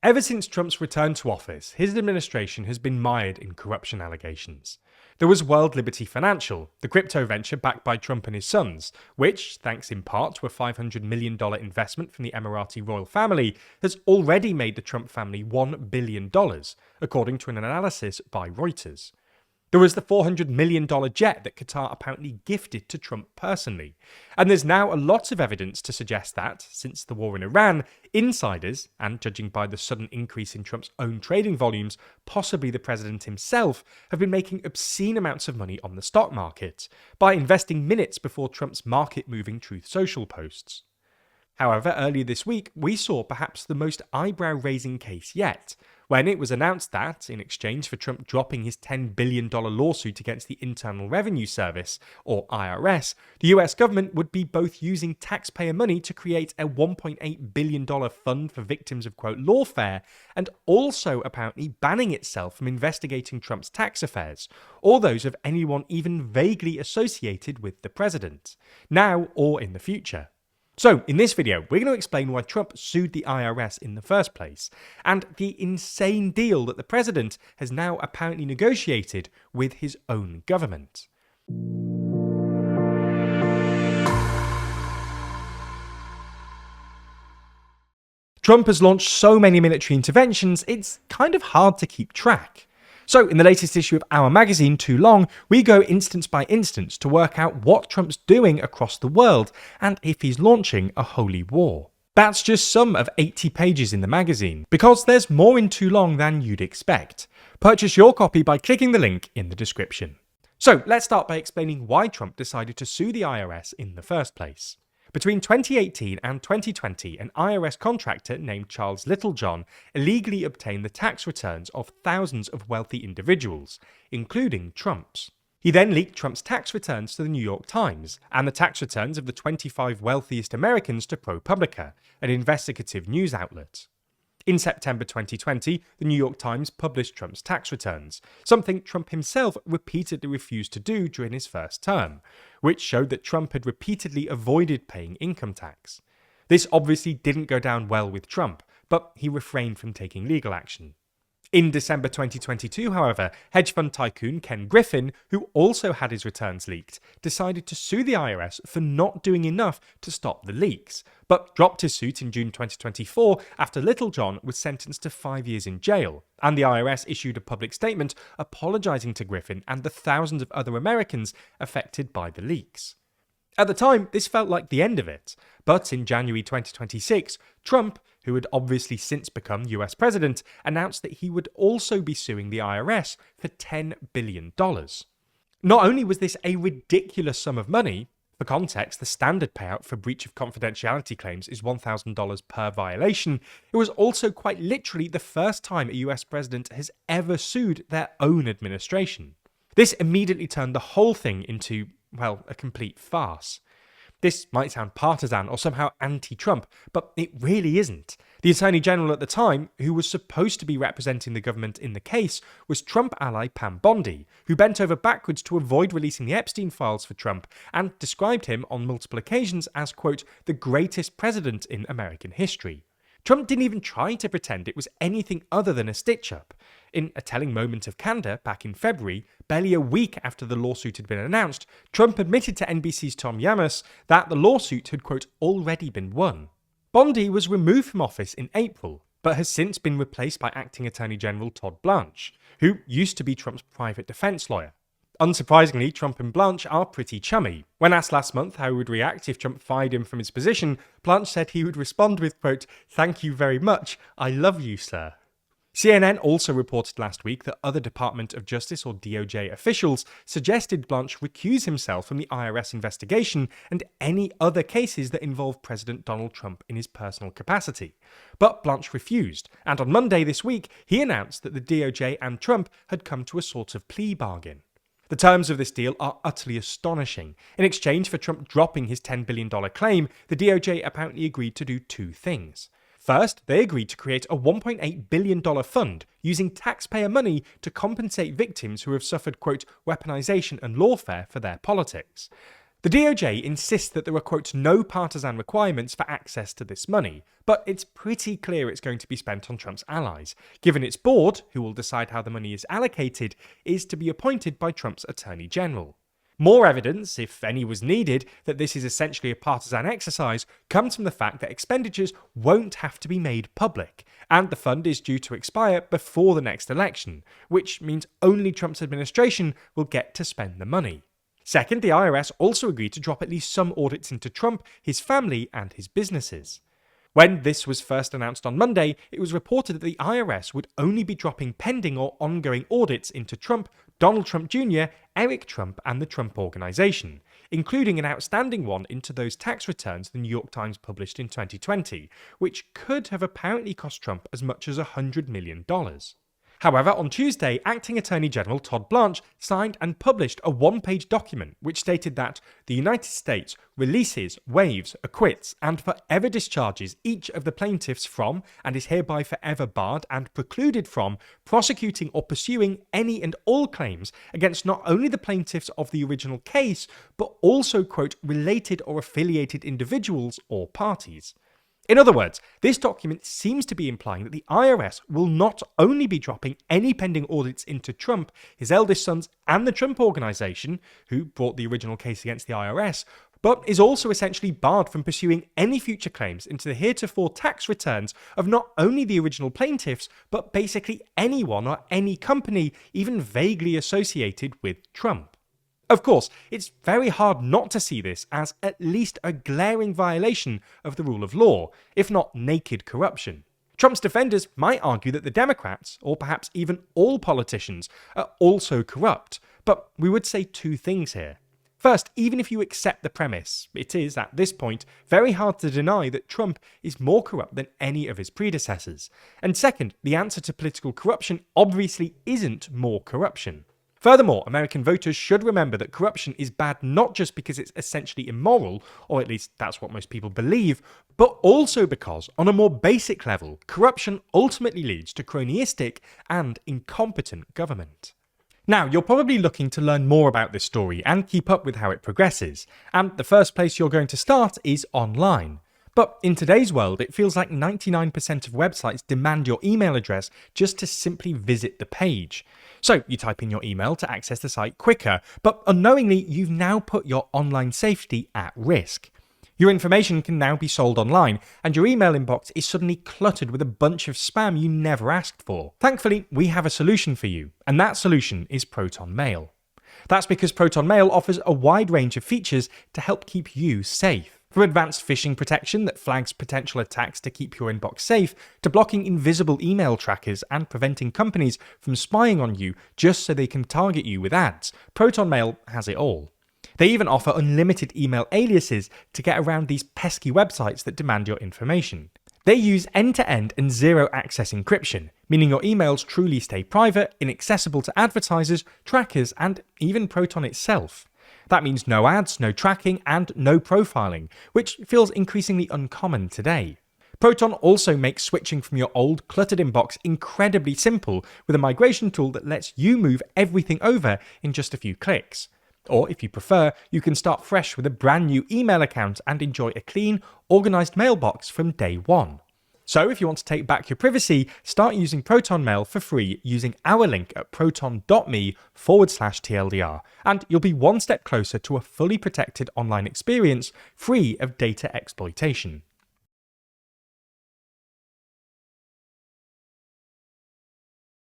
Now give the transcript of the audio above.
Ever since Trump's return to office, his administration has been mired in corruption allegations. There was World Liberty Financial, the crypto venture backed by Trump and his sons, which, thanks in part to a $500 million investment from the Emirati royal family, has already made the Trump family $1 billion, according to an analysis by Reuters. There was the $400 million jet that Qatar apparently gifted to Trump personally. And there's now a lot of evidence to suggest that, since the war in Iran, insiders, and judging by the sudden increase in Trump's own trading volumes, possibly the president himself, have been making obscene amounts of money on the stock market by investing minutes before Trump's market-moving Truth Social posts. However, earlier this week, we saw perhaps the most eyebrow-raising case yet, when it was announced that, in exchange for Trump dropping his $10 billion lawsuit against the Internal Revenue Service, or IRS, the US government would be both using taxpayer money to create a $1.8 billion fund for victims of, quote, lawfare, and also apparently banning itself from investigating Trump's tax affairs, or those of anyone even vaguely associated with the president, now or in the future. So, in this video, we're going to explain why Trump sued the IRS in the first place, and the insane deal that the president has now apparently negotiated with his own government. Trump has launched so many military interventions, it's kind of hard to keep track. So, in the latest issue of our magazine, Too Long, we go instance by instance to work out what Trump's doing across the world and if he's launching a holy war. That's just some of 80 pages in the magazine, because there's more in Too Long than you'd expect. Purchase your copy by clicking the link in the description. So, let's start by explaining why Trump decided to sue the IRS in the first place. Between 2018 and 2020, an IRS contractor named Charles Littlejohn illegally obtained the tax returns of thousands of wealthy individuals, including Trump's. He then leaked Trump's tax returns to the New York Times and the tax returns of the 25 wealthiest Americans to ProPublica, an investigative news outlet. In September 2020, the New York Times published Trump's tax returns, something Trump himself repeatedly refused to do during his first term, which showed that Trump had repeatedly avoided paying income tax. This obviously didn't go down well with Trump, but he refrained from taking legal action. In December 2022, however, hedge fund tycoon Ken Griffin, who also had his returns leaked, decided to sue the IRS for not doing enough to stop the leaks, but dropped his suit in June 2024 after Littlejohn was sentenced to 5 years in jail, and the IRS issued a public statement apologizing to Griffin and the thousands of other Americans affected by the leaks. At the time, this felt like the end of it, but in January 2026, Trump, who had obviously since become US president, announced that he would also be suing the IRS for $10 billion. Not only was this a ridiculous sum of money, for context, the standard payout for breach of confidentiality claims is $1,000 per violation, it was also quite literally the first time a US president has ever sued their own administration. This immediately turned the whole thing into, well, a complete farce. This might sound partisan or somehow anti-Trump, but it really isn't. The Attorney General at the time, who was supposed to be representing the government in the case, was Trump ally Pam Bondi, who bent over backwards to avoid releasing the Epstein files for Trump and described him on multiple occasions as, quote, the greatest president in American history. Trump didn't even try to pretend it was anything other than a stitch-up. In a telling moment of candor back in February, barely a week after the lawsuit had been announced, Trump admitted to NBC's Tom Yamas that the lawsuit had, quote, already been won. Bondi was removed from office in April, but has since been replaced by acting Attorney General Todd Blanche, who used to be Trump's private defense lawyer. Unsurprisingly, Trump and Blanche are pretty chummy. When asked last month how he would react if Trump fired him from his position, Blanche said he would respond with, quote, thank you very much, I love you, sir. CNN also reported last week that other Department of Justice or DOJ officials suggested Blanche recuse himself from the IRS investigation and any other cases that involve President Donald Trump in his personal capacity. But Blanche refused, and on Monday this week, he announced that the DOJ and Trump had come to a sort of plea bargain. The terms of this deal are utterly astonishing. In exchange for Trump dropping his $10 billion claim, the DOJ apparently agreed to do two things. First, they agreed to create a $1.8 billion fund using taxpayer money to compensate victims who have suffered, quote, weaponization and lawfare for their politics. The DOJ insists that there are, quote, no partisan requirements for access to this money, but it's pretty clear it's going to be spent on Trump's allies, given its board, who will decide how the money is allocated, is to be appointed by Trump's attorney general. More evidence, if any was needed, that this is essentially a partisan exercise comes from the fact that expenditures won't have to be made public, and the fund is due to expire before the next election, which means only Trump's administration will get to spend the money. Second, the IRS also agreed to drop at least some audits into Trump, his family, and his businesses. When this was first announced on Monday, it was reported that the IRS would only be dropping pending or ongoing audits into Trump, Donald Trump Jr., Eric Trump, and the Trump Organization, including an outstanding one into those tax returns the New York Times published in 2020, which could have apparently cost Trump as much as $100 million. However, on Tuesday, Acting Attorney General Todd Blanche signed and published a one-page document which stated that the United States releases, waives, acquits, and forever discharges each of the plaintiffs from, and is hereby forever barred and precluded from, prosecuting or pursuing any and all claims against not only the plaintiffs of the original case, but also, quote, related or affiliated individuals or parties. In other words, this document seems to be implying that the IRS will not only be dropping any pending audits into Trump, his eldest sons, and the Trump Organization, who brought the original case against the IRS, but is also essentially barred from pursuing any future claims into the heretofore tax returns of not only the original plaintiffs, but basically anyone or any company even vaguely associated with Trump. Of course, it's very hard not to see this as at least a glaring violation of the rule of law, if not naked corruption. Trump's defenders might argue that the Democrats, or perhaps even all politicians, are also corrupt, but we would say two things here. First, even if you accept the premise, it is, at this point, very hard to deny that Trump is more corrupt than any of his predecessors. And second, the answer to political corruption obviously isn't more corruption. Furthermore, American voters should remember that corruption is bad not just because it's essentially immoral, or at least that's what most people believe, but also because, on a more basic level, corruption ultimately leads to cronyistic and incompetent government. Now, you're probably looking to learn more about this story and keep up with how it progresses, and the first place you're going to start is online. But in today's world, it feels like 99% of websites demand your email address just to simply visit the page. So you type in your email to access the site quicker, but unknowingly, you've now put your online safety at risk. Your information can now be sold online, and your email inbox is suddenly cluttered with a bunch of spam you never asked for. Thankfully, we have a solution for you, and that solution is Proton Mail. That's because Proton Mail offers a wide range of features to help keep you safe. From advanced phishing protection that flags potential attacks to keep your inbox safe, to blocking invisible email trackers and preventing companies from spying on you just so they can target you with ads, Proton Mail has it all. They even offer unlimited email aliases to get around these pesky websites that demand your information. They use end-to-end and zero-access encryption, meaning your emails truly stay private, inaccessible to advertisers, trackers, and even Proton itself. That means no ads, no tracking, and no profiling, which feels increasingly uncommon today. Proton also makes switching from your old, cluttered inbox incredibly simple with a migration tool that lets you move everything over in just a few clicks. Or, if you prefer, you can start fresh with a brand new email account and enjoy a clean, organised mailbox from day one. So if you want to take back your privacy, start using Proton Mail for free using our link at proton.me/TLDR, and you'll be one step closer to a fully protected online experience free of data exploitation.